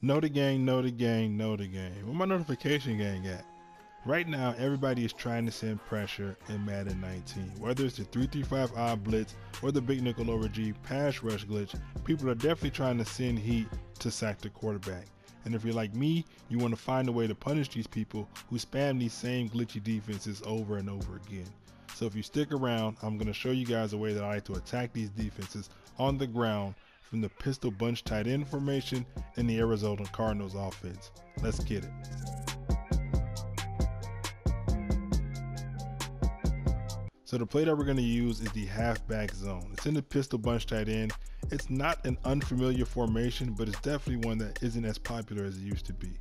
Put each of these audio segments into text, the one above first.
Know the gang, know the gang, know the gang. Where my notification gang at? Right now, everybody is trying to send pressure in Madden 19. Whether it's the 335 odd blitz or the big nickel over G pass rush glitch, people are definitely trying to send heat to sack the quarterback. And if you're like me, you want to find a way to punish these people who spam these same glitchy defenses over and over again. So if you stick around, I'm going to show you guys a way that I like to attack these defenses on the ground from the pistol bunch tight end formation in the Arizona Cardinals offense. Let's get it. So the play that we're going to use is the halfback zone. It's in the pistol bunch tight end. It's not an unfamiliar formation, but it's definitely one that isn't as popular as it used to be.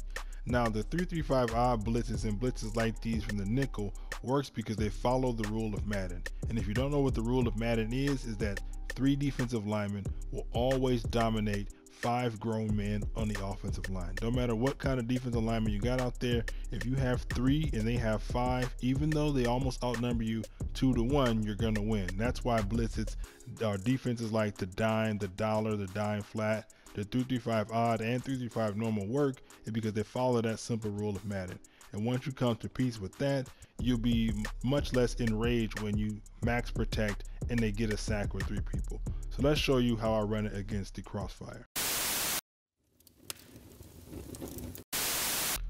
Now the 335 odd blitzes and blitzes like these from the nickel works because they follow the rule of Madden. And if you don't know what the rule of Madden is that 3 defensive linemen will always dominate 5 grown men on the offensive line. No matter what kind of defensive lineman you got out there, if you have 3 and they have 5, even though they almost outnumber you 2 to 1, you're gonna win. That's why blitzes are defenses like the dime, the dollar, the dime flat, the 335 odd and 335 normal work is because they follow that simple rule of Madden. And once you come to peace with that, you'll be much less enraged when you max protect and they get a sack with 3 people. So let's show you how I run it against the crossfire.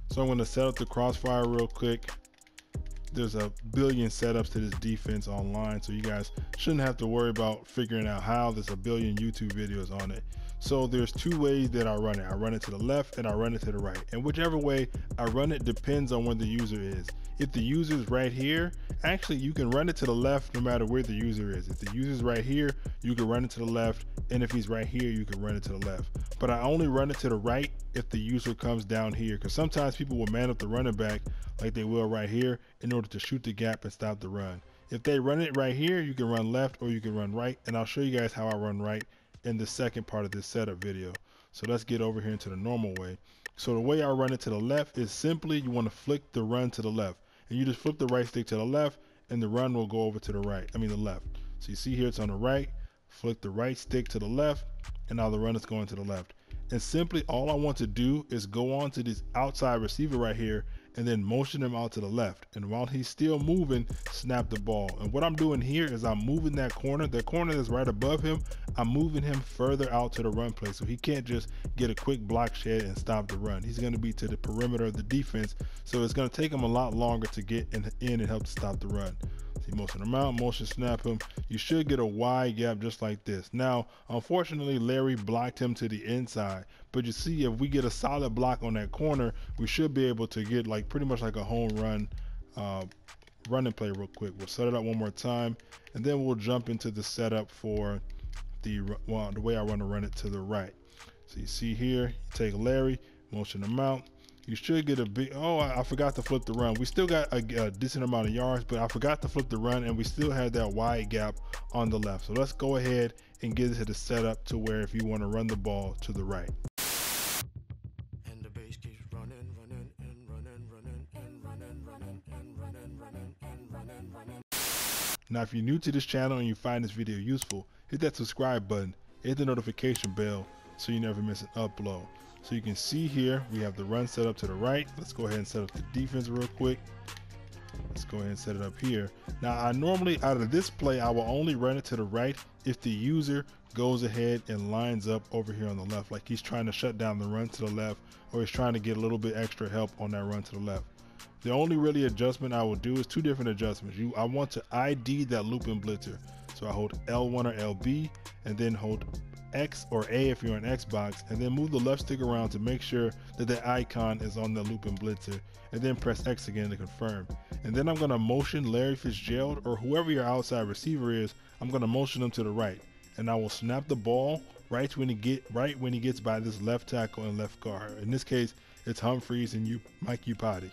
So I'm going to set up the crossfire real quick. There's a billion setups to this defense online, so you guys shouldn't have to worry about figuring out how. There's a billion YouTube videos on it. So there's 2 ways that I run it. I run it to the left and I run it to the right. And whichever way I run it depends on where the user is. If the user is right here, actually you can run it to the left no matter where the user is. If the user is right here, you can run it to the left. And if he's right here, you can run it to the left. But I only run it to the right if the user comes down here, because sometimes people will man up the running back like they will right here in order to shoot the gap and stop the run. If they run it right here, you can run left or you can run right, and I'll show you guys how I run right in the second part of this setup video. So let's get over here into the normal way. So the way I run it to the left is simply you want to flick the run to the left, and you just flip the right stick to the left and the run will go over to the right, the left. So you see here it's on the right, flick the right stick to the left, and now the run is going to the left. And simply all I want to do is go on to this outside receiver right here and then motion him out to the left. And while he's still moving, snap the ball. And what I'm doing here is I'm moving that corner that's right above him, I'm moving him further out to the run play. So he can't just get a quick block shed and stop the run. He's going to be to the perimeter of the defense. So it's going to take him a lot longer to get in and help to stop the run. See, motion him out, motion snap him. You should get a wide gap just like this. Now, unfortunately, Larry blocked him to the inside. But you see, if we get a solid block on that corner, we should be able to get pretty much like a home run running play real quick. We'll set it up one more time, and then we'll jump into the setup for the way I want to run it to the right. So you see here, you take Larry, motion him out. You should get a big, I forgot to flip the run. We still got a decent amount of yards, but I forgot to flip the run, and we still had that wide gap on the left. So let's go ahead and get into the setup to where if you want to run the ball to the right. And the bass keeps running and running and running. Now, if you're new to this channel and you find this video useful, hit that subscribe button, hit the notification bell so you never miss an upload. So you can see here, we have the run set up to the right. Let's go ahead and set up the defense real quick. Let's go ahead and set it up here. Now, I normally, out of this play, I will only run it to the right if the user goes ahead and lines up over here on the left, like he's trying to shut down the run to the left, or he's trying to get a little bit extra help on that run to the left. The only really adjustment I will do is 2 different adjustments. I want to ID that looping blitzer. So I hold L1 or LB, and then hold X or A if you're on Xbox, and then move the left stick around to make sure that the icon is on the looping blitzer, and then press X again to confirm. And then I'm going to motion Larry Fitzgerald, or whoever your outside receiver is, I'm going to motion them to the right, and I will snap the ball right when he gets by this left tackle and left guard. In this case, it's Humphreys and Mike Upati.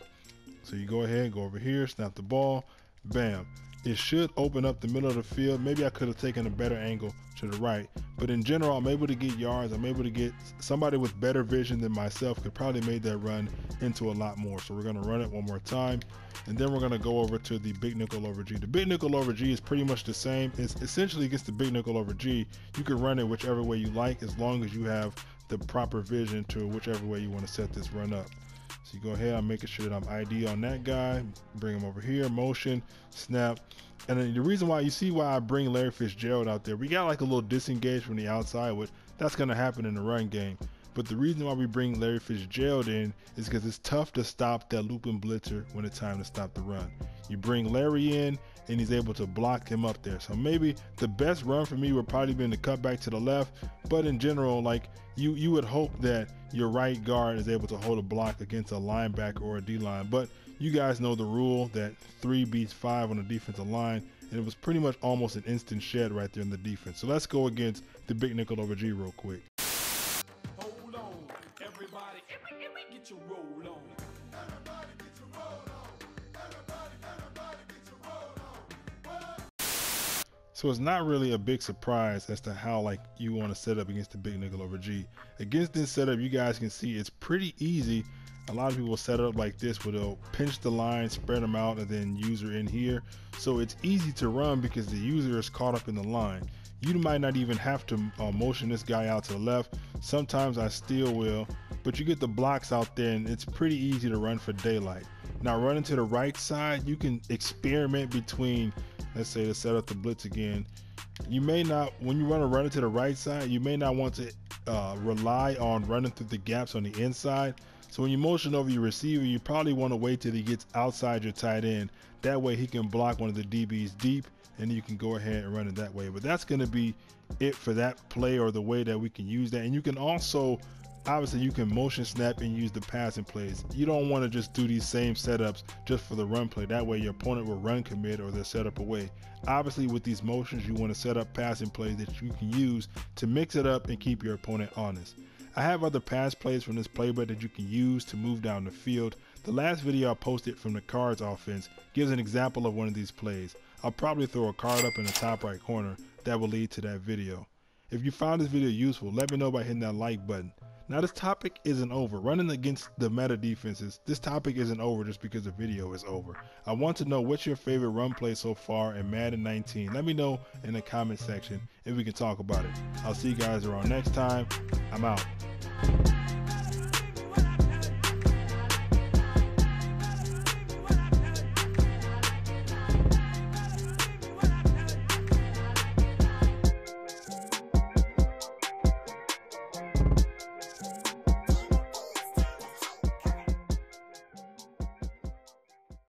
So you go ahead, go over here, snap the ball, bam. It should open up the middle of the field. Maybe I could have taken a better angle to the right, but in general, I'm able to get yards. I'm able to get somebody with better vision than myself could probably make that run into a lot more. So we're going to run it one more time, and then we're going to go over to the big nickel over G. The big nickel over G is pretty much the same. It's essentially against the big nickel over G. You can run it whichever way you like, as long as you have the proper vision to whichever way you want to set this run up. So you go ahead, I'm making sure that I'm ID on that guy, bring him over here, motion, snap. And then the reason why, you see why I bring Larry Fitzgerald out there, we got like a little disengage from the outside, which that's going to happen in the run game. But the reason why we bring Larry Fitzgerald in is because it's tough to stop that looping blitzer when it's time to stop the run. You bring Larry in and he's able to block him up there. So maybe the best run for me would probably be the cut back to the left, but in general, like you would hope that your right guard is able to hold a block against a linebacker or a D-line. But you guys know the rule that 3 beats 5 on the defensive line, and it was pretty much almost an instant shed right there in the defense. So let's go against the big nickel over G real quick. Hold on, everybody, get your roll on. Everybody get your roll on. Everybody get your roll on. So it's not really a big surprise as to how like you want to set up against the big nickel over G. Against this setup, you guys can see it's pretty easy. A lot of people set it up like this where they'll pinch the line, spread them out, and then user in here. So it's easy to run because the user is caught up in the line. You might not even have to motion this guy out to the left. Sometimes I still will, but you get the blocks out there and it's pretty easy to run for daylight. Now running to the right side, you can experiment between, let's say, to set up the blitz again. You may not, when you want to run it to the right side, you may not want to rely on running through the gaps on the inside. So when you motion over your receiver, you probably want to wait till he gets outside your tight end. That way he can block one of the DBs deep and you can go ahead and run it that way. But that's going to be it for that play, or the way that we can use that. And you can also, obviously you can motion snap and use the passing plays. You don't want to just do these same setups just for the run play. That way your opponent will run commit or they'll set up away. Obviously with these motions, you want to set up passing plays that you can use to mix it up and keep your opponent honest. I have other pass plays from this playbook that you can use to move down the field. The last video I posted from the cards offense gives an example of one of these plays. I'll probably throw a card up in the top right corner that will lead to that video. If you found this video useful, let me know by hitting that like button. Now this topic isn't over. Running against the meta defenses, this topic isn't over just because the video is over. I want to know what's your favorite run play so far in Madden 19. Let me know in the comment section and we can talk about it. I'll see you guys around next time. I'm out.